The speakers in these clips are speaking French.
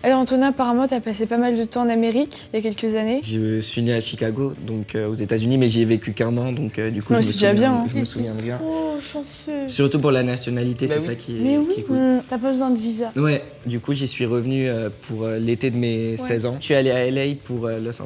Alors Antonin, apparemment, t'as passé pas mal de temps en Amérique il y a quelques années. Je suis né à Chicago, donc aux États-Unis, mais j'y ai vécu qu'un an, donc du coup Ouais, c'est déjà bien, hein. je me souviens bien. Trop chanceux. Surtout pour la nationalité, Bah c'est oui. ça qui est, Mais qui est oui, cool. t'as pas besoin de visa. Ouais, du coup j'y suis revenu pour l'été de mes 16 ans. Je suis allé à LA pour Los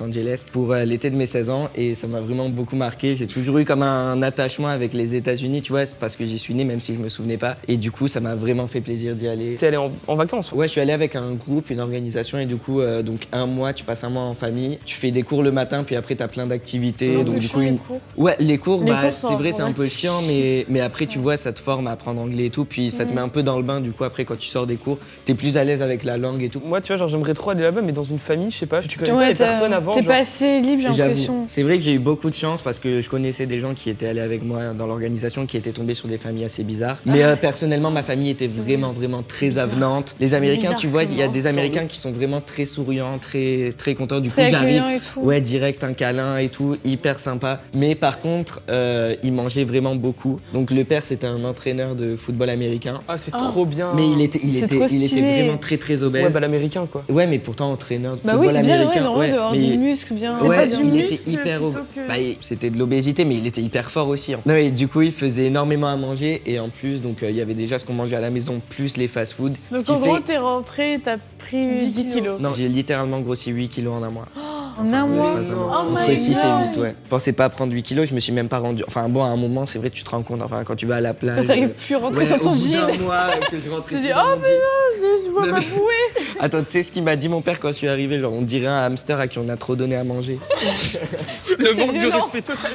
Angeles pour l'été de mes 16 ans et ça m'a vraiment beaucoup marqué. J'ai toujours eu comme un attachement avec les États-Unis, tu vois, c'est parce que j'y suis né même si je me souvenais pas. Et du coup ça m'a vraiment fait plaisir d'y aller. T'es allé en vacances? Ouais, je suis allé avec un groupe, une organisation et du coup donc un mois, tu passes un mois en famille. Tu fais des cours le matin puis après t'as plein d'activités. C'est Donc du coup les cours. ouais, les cours, Les bah, cours c'est sont vrai, c'est un peu bref. chiant, mais après, tu vois, ça te forme à apprendre anglais et tout, puis ça te met un peu dans le bain. Du coup, après, quand tu sors des cours, t'es plus à l'aise avec la langue et tout. Moi, tu vois, genre, j'aimerais trop aller là-bas, mais dans une famille, je sais pas, tu connais pas Ouais, les personnes avant. T'es genre. pas assez libre, j'ai l'impression. J'avoue. C'est vrai que j'ai eu beaucoup de chance parce que je connaissais des gens qui étaient allés avec moi dans l'organisation qui étaient tombés sur des familles assez bizarres. Mais personnellement, ma famille était vraiment très avenante. Les Américains, Bizarre tu vois, il y a comment, des Américains qui sont vraiment très souriants, très contents. Du coup, Très j'arrive. accueillant et tout. Ouais, direct, un câlin et tout, hyper sympa. Mais par contre, il mangeait vraiment beaucoup. Donc le père, c'était un entraîneur de football américain. Ah, c'est trop bien. Mais il était trop stylé. vraiment très obèse. Ouais, bah l'américain, quoi. Ouais, mais pourtant entraîneur de Bah football oui, c'est bien, américain. ouais, normalement, d'avoir mais du muscle bien. ouais, pas du il muscle était hyper plutôt que- Bah, c'était de l'obésité, mais il était hyper fort aussi. Non, et du coup, il faisait énormément à manger et en plus, donc il y avait déjà ce qu'on mangeait à la maison plus les fast-food. Donc en gros, t'es rentré, t'as pris 10 kilos. Non, j'ai littéralement grossi 8 kilos en un mois. En un mois. L'espace d'un mois. Oh Entre my 6 God. et 8, ouais. Je pensais pas prendre 8 kilos, je me suis même pas rendu. Enfin, bon, à un moment, c'est vrai, tu te rends compte, enfin, quand tu vas à la plage. Quand t'arrives plus à rentrer ouais, sur ton au bout jean. d'un mois, que je rentrais Tu dis, plus dans oh, mon jean. Je vois Non, ma mais- bouée. Attends, tu sais ce qu'il m'a dit mon père quand je suis arrivé? Genre, on dirait un hamster à qui on a trop donné à manger. Le manque de violent. respect total.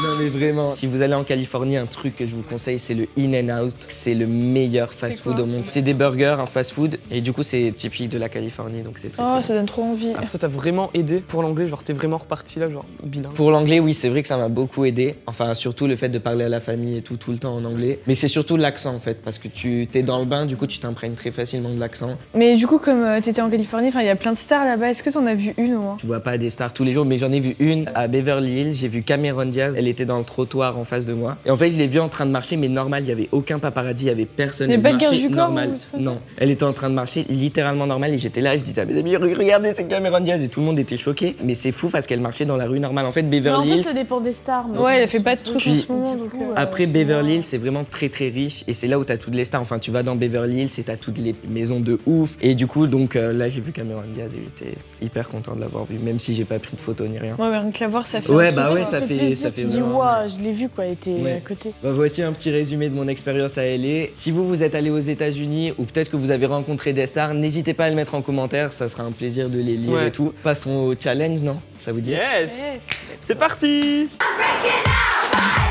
Non mais vraiment, si vous allez en Californie, un truc que je vous conseille, c'est le In-N-Out. C'est le meilleur fast-food au monde. C'est des burgers, un fast-food, et du coup c'est typique de la Californie, donc c'est très, Oh, très ça donne trop envie. Ah, ça t'a vraiment aidé pour l'anglais, genre t'es vraiment reparti là, genre bilingue. Pour l'anglais, oui, c'est vrai que ça m'a beaucoup aidé. Enfin, surtout le fait de parler à la famille et tout le temps en anglais. Mais c'est surtout l'accent en fait, parce que tu t'es dans le bain, du coup tu t'imprègnes très facilement de l'accent. Mais du coup, comme t'étais en Californie, il y a plein de stars là-bas. Est-ce que t'en as vu une au moins? Tu vois pas des stars tous les jours, mais j'en ai vu une à Beverly Hills. J'ai vu Cameron Diaz, elle était dans le trottoir en face de moi. Et en fait, je l'ai vue en train de marcher, mais normal, il y avait aucun paparazzi, il y avait personne. Mais Elle pas de garde marchait du corps normal. ou des trucs comme ça Non, elle était en train de marcher littéralement normal et j'étais là, je disais à mes amis, regardez, c'est Cameron Diaz et tout le monde était choqué. Mais c'est fou parce qu'elle marchait dans la rue normale. En fait, Mais en Beverly fait, Hills. ça dépend des stars. mais- Ouais, elle fait pas de trucs en Puis- ce moment. Donc, Après c'est Beverly moi. Hills, c'est vraiment très riche et c'est là où t'as toutes les stars. Enfin, tu vas dans Beverly Hills et t'as toutes les maisons de ouf. Et du coup, donc là, j'ai vu Cameron Diaz et j'étais hyper content de l'avoir vu, même si j'ai pas pris de photos ni rien. Ouais, mais rien qu'à voir, ça fait. Ouais, un truc. bah ouais, Ça ça fait fait, plaisir, ça fait tu dis, vraiment- waouh, je l'ai vu quoi, elle était Ouais. à côté. Bah, voici un petit résumé de mon expérience à LA. Si vous êtes allé aux États-Unis ou peut-être que vous avez rencontré des stars, n'hésitez pas à le mettre en commentaire, ça sera un plaisir de les lire Ouais. et tout. Passons au challenge, non? Ça vous dit? Yes. C'est parti. Break it out.